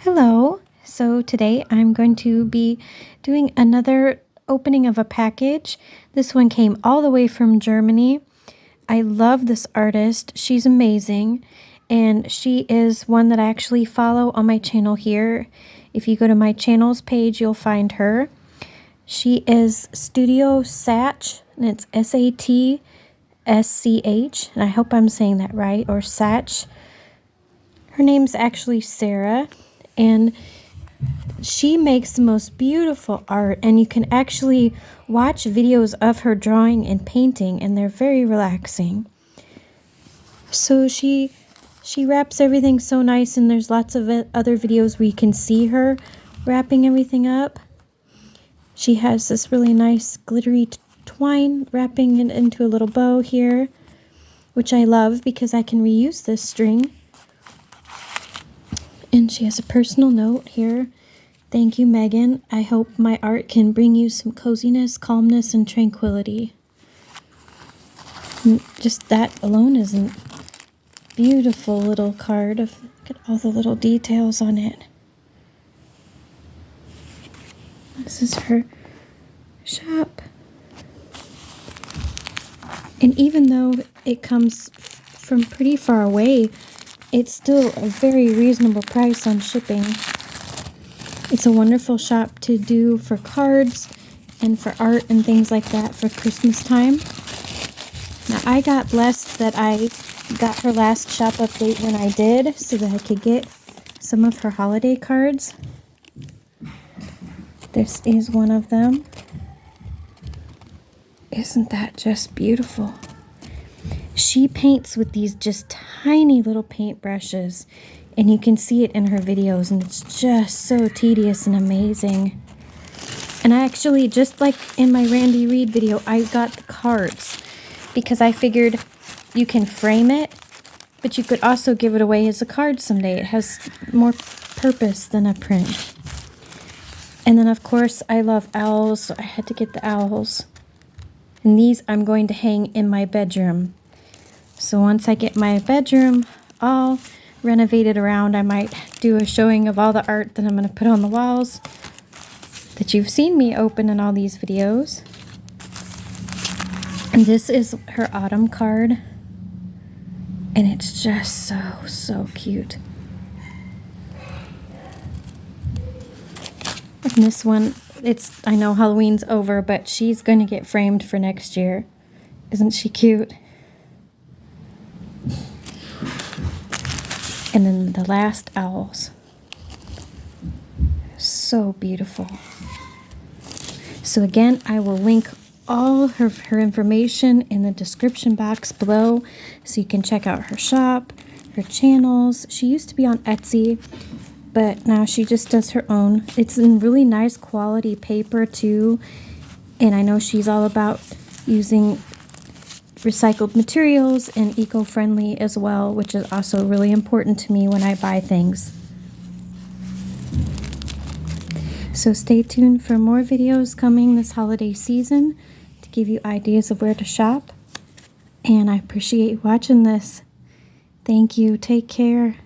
Hello. So today I'm going to be doing another opening of a package. This one came all the way from Germany. I love this artist. She's amazing. And she is one that I actually follow on my channel here. If you go to my channels page, you'll find her. She is Studio Satch, and it's Satsch, and I hope I'm saying that right, or Satch. Her name's actually Sarah, and she makes the most beautiful art, and you can actually watch videos of her drawing and painting, and they're very relaxing. So she wraps everything so nice, and there's lots of other videos where you can see her wrapping everything up. She has this really nice glittery twine wrapping it into a little bow here, which I love because I can reuse this string. And she has a personal note here. Thank you, Megan. I hope my art can bring you some coziness, calmness, and tranquility. And just that alone is a beautiful little card. Look at all the little details on it. This is her shop. And even though it comes from pretty far away, it's still a very reasonable price on shipping. It's a wonderful shop to do for cards and for art and things like that for Christmas time. Now, I got blessed that I got her last shop update when I did, so that I could get some of her holiday cards. This is one of them. Isn't that just beautiful? She paints with these just tiny little paintbrushes, and you can see it in her videos, and it's just so tedious and amazing. And I actually, just like in my Randy Reed video, I got the cards because I figured you can frame it, but you could also give it away as a card someday. It has more purpose than a print. And then, of course, I love owls, so I had to get the owls. And these I'm going to hang in my bedroom. So once I get my bedroom all renovated around, I might do a showing of all the art that I'm going to put on the walls that you've seen me open in all these videos. And this is her autumn card, and it's just so cute. And this one, I know Halloween's over, but she's going to get framed for next year. Isn't she cute? And then the last owls. So beautiful. So again, I will link all her information in the description box below, so you can check out her shop, her channels. She used to be on Etsy, but now she just does her own. It's in really nice quality paper too, and I know she's all about using recycled materials and eco-friendly as well, which is also really important to me when I buy things. So stay tuned for more videos coming this holiday season to give you ideas of where to shop. And I appreciate you watching this. Thank you. Take care.